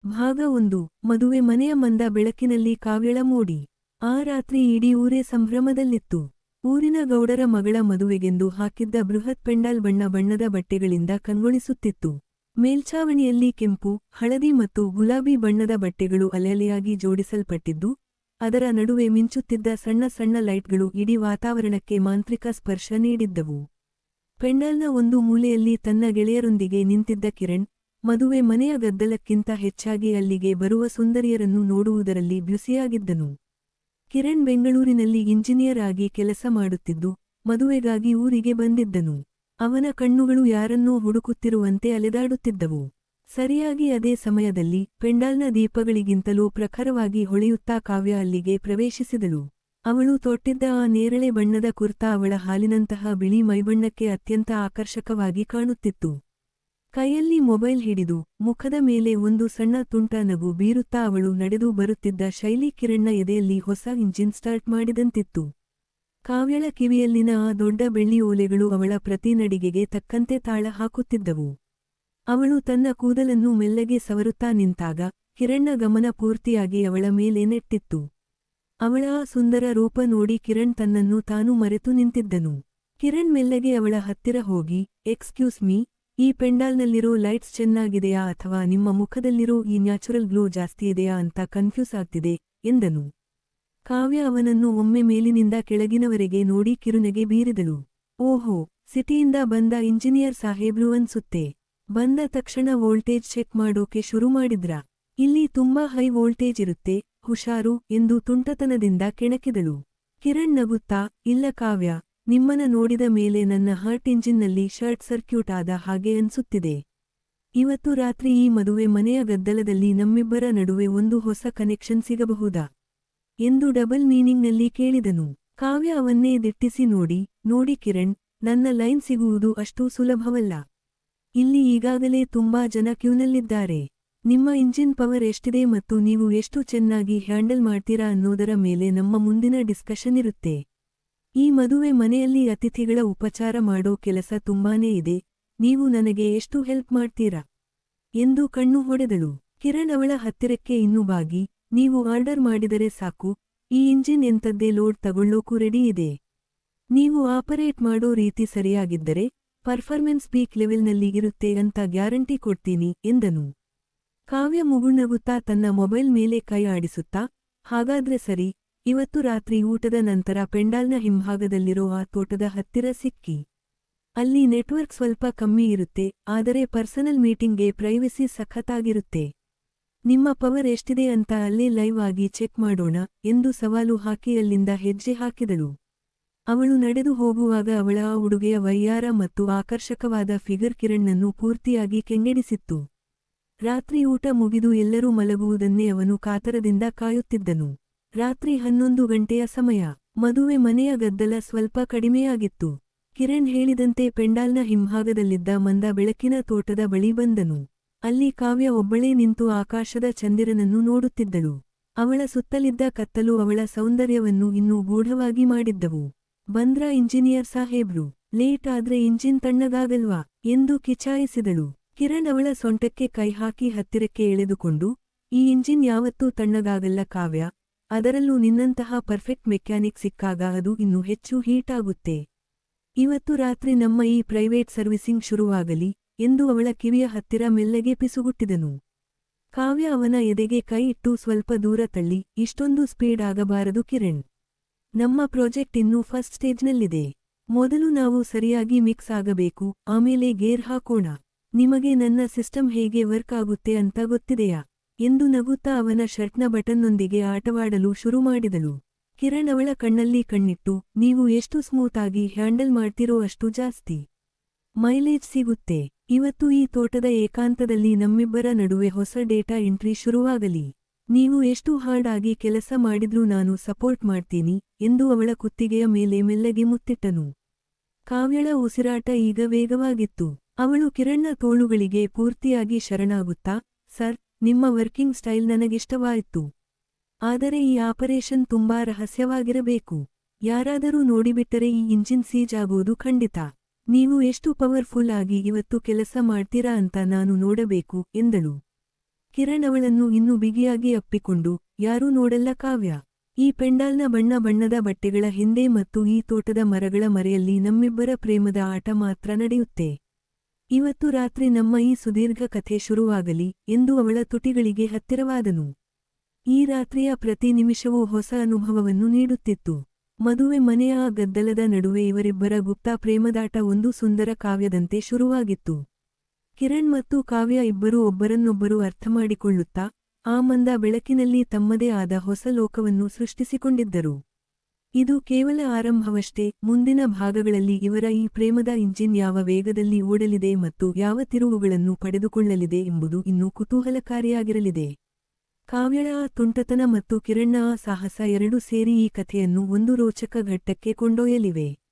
ಭಾಗ 1 ಮದುವೆ ಮನೆಯ ಮಂದ ಬೆಳಕಿನಲ್ಲಿ ಕಾವ್ಯಳ ಮೋಡಿ. ಆ ರಾತ್ರಿ ಇಡೀ ಊರೇ ಸಂಭ್ರಮದಲ್ಲಿತ್ತು. ಊರಿನ ಗೌಡರ ಮಗಳ ಮದುವೆಗೆಂದು ಹಾಕಿದ್ದ ಬೃಹತ್ ಪೆಂಡಾಲ್ ಬಣ್ಣ ಬಣ್ಣದ ಬಟ್ಟೆಗಳಿಂದ ಕಂಗೊಳಿಸುತ್ತಿತ್ತು. ಮೇಲ್ಛಾವಣಿಯಲ್ಲಿ ಕೆಂಪು, ಹಳದಿ ಮತ್ತು ಗುಲಾಬಿ ಬಣ್ಣದ ಬಟ್ಟೆಗಳು ಅಲೆಅಲೆಯಾಗಿ ಜೋಡಿಸಲ್ಪಟ್ಟಿದ್ದು, ಅದರ ನಡುವೆ ಮಿಂಚುತ್ತಿದ್ದ ಸಣ್ಣ ಸಣ್ಣ ಲೈಟ್ಗಳು ಇಡೀ ವಾತಾವರಣಕ್ಕೆ ಮಾಂತ್ರಿಕ ಸ್ಪರ್ಶ ನೀಡಿದ್ದವು. ಪೆಂಡಾಲ್ನ ಒಂದು ಮೂಲೆಯಲ್ಲಿ ತನ್ನ ಗೆಳೆಯರೊಂದಿಗೆ ನಿಂತಿದ್ದ ಕಿರಣ್, ಮದುವೆ ಮನೆಯ ಗದ್ದಲಕ್ಕಿಂತ ಹೆಚ್ಚಾಗಿ ಅಲ್ಲಿಗೆ ಬರುವ ಸುಂದರಿಯರನ್ನು ನೋಡುವುದರಲ್ಲಿ ಬ್ಯುಸಿಯಾಗಿದ್ದನು. ಕಿರಣ್ ಬೆಂಗಳೂರಿನಲ್ಲಿ ಇಂಜಿನಿಯರ್ ಆಗಿ ಕೆಲಸ ಮಾಡುತ್ತಿದ್ದು, ಮದುವೆಗಾಗಿ ಊರಿಗೆ ಬಂದಿದ್ದನು. ಅವನ ಕಣ್ಣುಗಳು ಯಾರನ್ನೋ ಹುಡುಕುತ್ತಿರುವಂತೆ ಅಲೆದಾಡುತ್ತಿದ್ದವು. ಸರಿಯಾಗಿ ಅದೇ ಸಮಯದಲ್ಲಿ ಪೆಂಡಾಲ್ನ ದೀಪಗಳಿಗಿಂತಲೂ ಪ್ರಖರವಾಗಿ ಹೊಳೆಯುತ್ತಾ ಕಾವ್ಯ ಅಲ್ಲಿಗೆ ಪ್ರವೇಶಿಸಿದಳು. ಅವಳು ತೊಟ್ಟಿದ್ದ ಆ ನೇರಳೆ ಬಣ್ಣದ ಕುರ್ತಾ ಅವಳ ಹಾಲಿನಂತಹ ಬಿಳಿ ಮೈಬಣ್ಣಕ್ಕೆ ಅತ್ಯಂತ ಆಕರ್ಷಕವಾಗಿ ಕಾಣುತ್ತಿತ್ತು. ಕೈಯಲ್ಲಿ ಮೊಬೈಲ್ ಹಿಡಿದು, ಮುಖದ ಮೇಲೆ ಒಂದು ಸಣ್ಣ ತುಂಟ ನಗು ಬೀರುತ್ತಾ ಅವಳು ನಡೆದು ಬರುತ್ತಿದ್ದ ಶೈಲಿ ಕಿರಣ್ನ ಎದೆಯಲ್ಲಿ ಹೊಸ ಇಂಜಿನ್ ಸ್ಟಾರ್ಟ್ ಮಾಡಿದಂತಿತ್ತು. ಕಾವ್ಯಳ ಕಿವಿಯಲ್ಲಿನ ಆ ದೊಡ್ಡ ಬೆಳ್ಳಿ ಓಲೆಗಳು ಅವಳ ಪ್ರತಿ ನಡಿಗೆಗೆ ತಕ್ಕಂತೆ ತಾಳ ಹಾಕುತ್ತಿದ್ದವು. ಅವಳು ತನ್ನ ಕೂದಲನ್ನು ಮೆಲ್ಲಗೆ ಸವರುತ್ತಾ ನಿಂತಾಗ, ಕಿರಣ್ನ ಗಮನ ಪೂರ್ತಿಯಾಗಿ ಅವಳ ಮೇಲೆ ನೆಟ್ಟಿತ್ತು. ಅವಳ ಆ ಸುಂದರ ರೂಪ ನೋಡಿ ಕಿರಣ್ ತನ್ನನ್ನು ತಾನು ಮರೆತು ನಿಂತಿದ್ದನು. ಕಿರಣ್ ಮೆಲ್ಲಗೆ ಅವಳ ಹತ್ತಿರ ಹೋಗಿ, ಎಕ್ಸ್ಕ್ಯೂಸ್ ಮೀ, ಈ ಪೆಂಡಾಲ್ನಲ್ಲಿರೋ ಲೈಟ್ಸ್ ಚೆನ್ನಾಗಿದೆಯಾ ಅಥವಾ ನಿಮ್ಮ ಮುಖದಲ್ಲಿರೋ ಈ ನ್ಯಾಚುರಲ್ ಗ್ಲೋ ಜಾಸ್ತಿ ಇದೆಯಾ ಅಂತ ಕನ್ಫ್ಯೂಸ್ ಆಗ್ತಿದೆ, ಎಂದನು. ಕಾವ್ಯ ಅವನನ್ನು ಒಮ್ಮೆ ಮೇಲಿನಿಂದ ಕೆಳಗಿನವರೆಗೆ ನೋಡಿ ಕಿರುನೆಗೆ ಬೀರಿದಳು. ಓಹೋ, ಸಿಟಿಯಿಂದ ಬಂದ ಇಂಜಿನಿಯರ್ ಸಾಹೇಬ್ರು ಅನ್ಸುತ್ತೆ. ಬಂದ ತಕ್ಷಣ ವೋಲ್ಟೇಜ್ ಚೆಕ್ ಮಾಡೋಕೆ ಶುರು ಮಾಡಿದ್ರಾ? ಇಲ್ಲಿ ತುಂಬಾ ಹೈ ವೋಲ್ಟೇಜ್ ಇರುತ್ತೆ, ಹುಷಾರು, ಎಂದು ತುಂಟತನದಿಂದ ಕೆಣಕಿದಳು. ಕಿರಣ್ ನಗುತ್ತಾ, ಇಲ್ಲ ಕಾವ್ಯ, ನಿಮ್ಮನ್ನ ನೋಡಿದ ಮೇಲೆ ನನ್ನ ಹಾರ್ಟ್ ಇಂಜಿನ್ನಲ್ಲಿ ಶಾರ್ಟ್ ಸರ್ಕ್ಯೂಟ್ ಆದ ಹಾಗೆ ಅನ್ಸುತ್ತಿದೆ. ಇವತ್ತು ರಾತ್ರಿ ಈ ಮದುವೆ ಮನೆಯ ಗದ್ದಲದಲ್ಲಿ ನಮ್ಮಿಬ್ಬರ ನಡುವೆ ಒಂದು ಹೊಸ ಕನೆಕ್ಷನ್ ಸಿಗಬಹುದಾ ಎಂದು ಡಬಲ್ ಮೀನಿಂಗ್ನಲ್ಲಿ ಕೇಳಿದನು. ಕಾವ್ಯ ಅವನ್ನೇ ದಿಟ್ಟಿಸಿ ನೋಡಿ ಕಿರಣ್, ನನ್ನ ಲೈನ್ ಸಿಗುವುದು ಅಷ್ಟೂ ಸುಲಭವಲ್ಲ. ಇಲ್ಲಿ ಈಗಾಗಲೇ ತುಂಬಾ ಜನ ಕ್ಯೂನಲ್ಲಿದ್ದಾರೆ. ನಿಮ್ಮ ಇಂಜಿನ್ ಪವರ್ ಎಷ್ಟಿದೆ ಮತ್ತು ನೀವು ಎಷ್ಟು ಚೆನ್ನಾಗಿ ಹ್ಯಾಂಡಲ್ ಮಾಡ್ತೀರಾ ಅನ್ನೋದರ ಮೇಲೆ ನಮ್ಮ ಮುಂದಿನ ಡಿಸ್ಕಷನ್ ಇರುತ್ತೆ. ಈ ಮದುವೆ ಮನೆಯಲ್ಲಿ ಅತಿಥಿಗಳ ಉಪಚಾರ ಮಾಡೋ ಕೆಲಸ ತುಂಬಾನೇ ಇದೆ, ನೀವು ನನಗೆ ಎಷ್ಟು ಹೆಲ್ಪ್ ಮಾಡ್ತೀರಾ ಎಂದು ಕಣ್ಣು ಹೊಡೆದಳು. ಕಿರಣ್ ಅವಳ ಹತ್ತಿರಕ್ಕೆ ಇನ್ನೂ ಬಾಗಿ, ನೀವು ಆರ್ಡರ್ ಮಾಡಿದರೆ ಸಾಕು, ಈ ಇಂಜಿನ್ ಎಂಥದ್ದೇ ಲೋಡ್ ತಗೊಳ್ಳೋಕು ರೆಡಿ ಇದೆ. ನೀವು ಆಪರೇಟ್ ಮಾಡೋ ರೀತಿ ಸರಿಯಾಗಿದ್ದರೆ ಪರ್ಫಾರ್ಮೆನ್ಸ್ ಪೀಕ್ ಲೆವೆಲ್ನಲ್ಲಿ ಇರುತ್ತೆ ಅಂತ ಗ್ಯಾರಂಟಿ ಕೊಡ್ತೀನಿ, ಎಂದನು. ಕಾವ್ಯ ಮುಗುಳ್ನಗುತ್ತಾ ತನ್ನ ಮೊಬೈಲ್ ಮೇಲೆ ಕೈ ಆಡಿಸುತ್ತಾ, ಹಾಗಾದ್ರೆ ಸರಿ, ಇವತ್ತು ರಾತ್ರಿ ಊಟದ ನಂತರ ಪೆಂಡಾಲ್ನ ಹಿಂಭಾಗದಲ್ಲಿರೋ ಆ ತೋಟದ ಹತ್ತಿರ ಸಿಕ್ಕಿ. ಅಲ್ಲಿ ನೆಟ್ವರ್ಕ್ ಸ್ವಲ್ಪ ಕಮ್ಮಿ ಇರುತ್ತೆ, ಆದರೆ ಪರ್ಸನಲ್ ಮೀಟಿಂಗ್ಗೆ ಪ್ರೈವಸಿ ಸಖತ್ತಾಗಿರುತ್ತೆ. ನಿಮ್ಮ ಪವರ್ ಎಷ್ಟಿದೆ ಅಂತ ಅಲ್ಲೇ ಲೈವ್ ಆಗಿ ಚೆಕ್ ಮಾಡೋಣ, ಎಂದು ಸವಾಲು ಹಾಕಿ ಅಲ್ಲಿಂದ ಹೆಜ್ಜೆ ಹಾಕಿದಳು. ಅವಳು ನಡೆದು ಹೋಗುವಾಗ ಅವಳ ಆ ಉಡುಗೆಯ ವಯ್ಯಾರ ಮತ್ತು ಆಕರ್ಷಕವಾದ ಫಿಗರ್ ಕಿರಣ್ಣನ್ನು ಪೂರ್ತಿಯಾಗಿ ಕೆಂಗೆಡಿಸಿತ್ತು. ರಾತ್ರಿ ಊಟ ಮುಗಿದು ಎಲ್ಲರೂ ಮಲಗುವುದನ್ನೇ ಅವನು ಕಾತರದಿಂದ ಕಾಯುತ್ತಿದ್ದನು. ರಾತ್ರಿ 11 ಗಂಟೆಯ ಸಮಯ. ಮದುವೆ ಮನೆಯ ಗದ್ದಲ ಸ್ವಲ್ಪ ಕಡಿಮೆಯಾಗಿತ್ತು. ಕಿರಣ್ ಹೇಳಿದಂತೆ ಪೆಂಡಾಲ್ನ ಹಿಂಭಾಗದಲ್ಲಿದ್ದ ಮಂದ ಬೆಳಕಿನ ತೋಟದ ಬಳಿ ಬಂದನು. ಅಲ್ಲಿ ಕಾವ್ಯ ಒಬ್ಬಳೇ ನಿಂತು ಆಕಾಶದ ಚಂದಿರನನ್ನು ನೋಡುತ್ತಿದ್ದಳು. ಅವಳ ಸುತ್ತಲಿದ್ದ ಕತ್ತಲು ಅವಳ ಸೌಂದರ್ಯವನ್ನು ಇನ್ನೂ ಗೂಢವಾಗಿ ಮಾಡಿದ್ದವು. ಬಂದ್ರಾ ಇಂಜಿನಿಯರ್ ಸಾಹೇಬ್ರು? ಲೇಟ್ ಆದ್ರೆ ಇಂಜಿನ್ ತಣ್ಣಗಾಗಲ್ವಾ ಎಂದು ಕಿಚಾಯಿಸಿದಳು. ಕಿರಣ್ ಅವಳ ಸೊಂಟಕ್ಕೆ ಕೈ ಹಾಕಿ ಹತ್ತಿರಕ್ಕೆ ಎಳೆದುಕೊಂಡು, ಈ ಇಂಜಿನ್ ಯಾವತ್ತೂ ತಣ್ಣಗಾಗಲ್ಲ ಕಾವ್ಯ, ಅದರಲ್ಲೂ ನಿನ್ನಂತಹ ಪರ್ಫೆಕ್ಟ್ ಮೆಕ್ಯಾನಿಕ್ ಸಿಕ್ಕಾಗ ಅದು ಇನ್ನೂ ಹೆಚ್ಚು ಹೀಟ್ ಆಗುತ್ತೆ. ಇವತ್ತು ರಾತ್ರಿ ನಮ್ಮ ಈ ಪ್ರೈವೇಟ್ ಸರ್ವಿಸಿಂಗ್ ಶುರುವಾಗಲಿ, ಎಂದು ಅವಳ ಕಿವಿಯ ಹತ್ತಿರ ಮೆಲ್ಲಗೆ ಪಿಸುಗುಟ್ಟಿದನು. ಕಾವ್ಯ ಅವನ ಎದೆಗೆ ಕೈ ಇಟ್ಟು ಸ್ವಲ್ಪ ದೂರ ತಳ್ಳಿ, ಇಷ್ಟೊಂದು ಸ್ಪೀಡ್ ಆಗಬಾರದು ಕಿರಣ್. ನಮ್ಮ ಪ್ರಾಜೆಕ್ಟ್ ಇನ್ನೂ ಫಸ್ಟ್ ಸ್ಟೇಜ್ನಲ್ಲಿದೆ. ಮೊದಲು ನಾವು ಸರಿಯಾಗಿ ಮಿಕ್ಸ್ ಆಗಬೇಕು, ಆಮೇಲೆ ಗೇರ್ ಹಾಕೋಣ. ನಿಮಗೆ ನನ್ನ ಸಿಸ್ಟಮ್ ಹೇಗೆ ವರ್ಕ್ ಆಗುತ್ತೆ ಅಂತ ಗೊತ್ತಿದೆಯಾ ಎಂದು ನಗುತ್ತಾ ಅವನ ಶರ್ಟ್ನ ಬಟನ್ನೊಂದಿಗೆ ಆಟವಾಡಲು ಶುರು ಮಾಡಿದಳು. ಕಿರಣ್ ಅವಳ ಕಣ್ಣಲ್ಲಿ ಕಣ್ಣಿಟ್ಟು, ನೀವು ಎಷ್ಟು ಸ್ಮೂತ್ ಆಗಿ ಹ್ಯಾಂಡಲ್ ಮಾಡ್ತಿರೋ ಅಷ್ಟು ಜಾಸ್ತಿ ಮೈಲೇಜ್ ಸಿಗುತ್ತೆ. ಇವತ್ತು ಈ ತೋಟದ ಏಕಾಂತದಲ್ಲಿ ನಮ್ಮಿಬ್ಬರ ನಡುವೆ ಹೊಸ ಡೇಟಾ ಎಂಟ್ರಿ ಶುರುವಾಗಲಿ. ನೀವು ಎಷ್ಟು ಹಾರ್ಡ್ ಆಗಿ ಕೆಲಸ ಮಾಡಿದ್ರೂ ನಾನು ಸಪೋರ್ಟ್ ಮಾಡ್ತೀನಿ, ಎಂದು ಅವಳ ಕುತ್ತಿಗೆಯ ಮೇಲೆ ಮೆಲ್ಲಗೆ ಮುತ್ತಿಟ್ಟನು. ಕಾವ್ಯಳ ಉಸಿರಾಟ ಈಗ ವೇಗವಾಗಿತ್ತು. ಅವಳು ಕಿರಣ್ನ ತೋಳುಗಳಿಗೆ ಪೂರ್ತಿಯಾಗಿ ಶರಣಾಗುತ್ತಾ, ಸರ್, ನಿಮ್ಮ ವರ್ಕಿಂಗ್ ಸ್ಟೈಲ್ ನನಗಿಷ್ಟವಾಯಿತು. ಆದರೆ ಈ ಆಪರೇಷನ್ ತುಂಬಾ ರಹಸ್ಯವಾಗಿರಬೇಕು. ಯಾರಾದರೂ ನೋಡಿಬಿಟ್ಟರೆ ಈ ಇಂಜಿನ್ ಸೀಜ್ ಆಗೋದು ಖಂಡಿತ. ನೀವು ಎಷ್ಟು ಪವರ್ಫುಲ್ ಆಗಿ ಇವತ್ತು ಕೆಲಸ ಮಾಡ್ತೀರಾ ಅಂತ ನಾನು ನೋಡಬೇಕು, ಎಂದಳು. ಕಿರಣ್ ಅವಳನ್ನು ಇನ್ನೂ ಬಿಗಿಯಾಗಿ ಅಪ್ಪಿಕೊಂಡು, ಯಾರೂ ನೋಡಲ್ಲ ಕಾವ್ಯ. ಈ ಪೆಂಡಾಲ್ನ ಬಣ್ಣ ಬಣ್ಣದ ಬಟ್ಟೆಗಳ ಹಿಂದೆ ಮತ್ತು ಈ ತೋಟದ ಮರಗಳ ಮರೆಯಲ್ಲಿ ನಮ್ಮಿಬ್ಬರ ಪ್ರೇಮದ ಆಟ ಮಾತ್ರ ನಡೆಯುತ್ತೆ. ಇವತ್ತು ರಾತ್ರಿ ನಮ್ಮ ಈ ಸುದೀರ್ಘ ಕಥೆ ಶುರುವಾಗಲಿ ಎಂದು ಅವಳ ತುಟಿಗಳಿಗೆ ಹತ್ತಿರವಾದನು. ಈ ರಾತ್ರಿಯ ಪ್ರತಿ ನಿಮಿಷವೂ ಹೊಸ ಅನುಭವವನ್ನು ನೀಡುತ್ತಿತ್ತು. ಮದುವೆ ಮನೆಯ ಆ ಗದ್ದಲದ ನಡುವೆ ಇವರಿಬ್ಬರ ಗುಪ್ತ ಪ್ರೇಮದಾಟ ಒಂದು ಸುಂದರ ಕಾವ್ಯದಂತೆ ಶುರುವಾಗಿತ್ತು. ಕಿರಣ್ ಮತ್ತು ಕಾವ್ಯ ಇಬ್ಬರೂ ಒಬ್ಬರನ್ನೊಬ್ಬರು ಅರ್ಥಮಾಡಿಕೊಳ್ಳುತ್ತಾ, ಆ ಮಂದ ಬೆಳಕಿನಲ್ಲಿ ತಮ್ಮದೇ ಆದ ಹೊಸ ಲೋಕವನ್ನು ಸೃಷ್ಟಿಸಿಕೊಂಡಿದ್ದರು. ಇದು ಕೇವಲ ಆರಂಭವಷ್ಟೇ. ಮುಂದಿನ ಭಾಗಗಳಲ್ಲಿ ಇವರ ಈ ಪ್ರೇಮದ ಇಂಜಿನ್ ಯಾವ ವೇಗದಲ್ಲಿ ಓಡಲಿದೆ ಮತ್ತು ಯಾವ ತಿರುವುಗಳನ್ನು ಪಡೆದುಕೊಳ್ಳಲಿದೆ ಎಂಬುದು ಇನ್ನೂ ಕುತೂಹಲಕಾರಿಯಾಗಿರಲಿದೆ. ಕಾವ್ಯಳ ಆ ತುಂಟತನ ಮತ್ತು ಕಿರಣ್ನ ಆ ಸಾಹಸ ಎರಡೂ ಸೇರಿ ಈ ಕಥೆಯನ್ನು ಒಂದು ರೋಚಕ ಘಟ್ಟಕ್ಕೆ ಕೊಂಡೊಯ್ಯಲಿವೆ.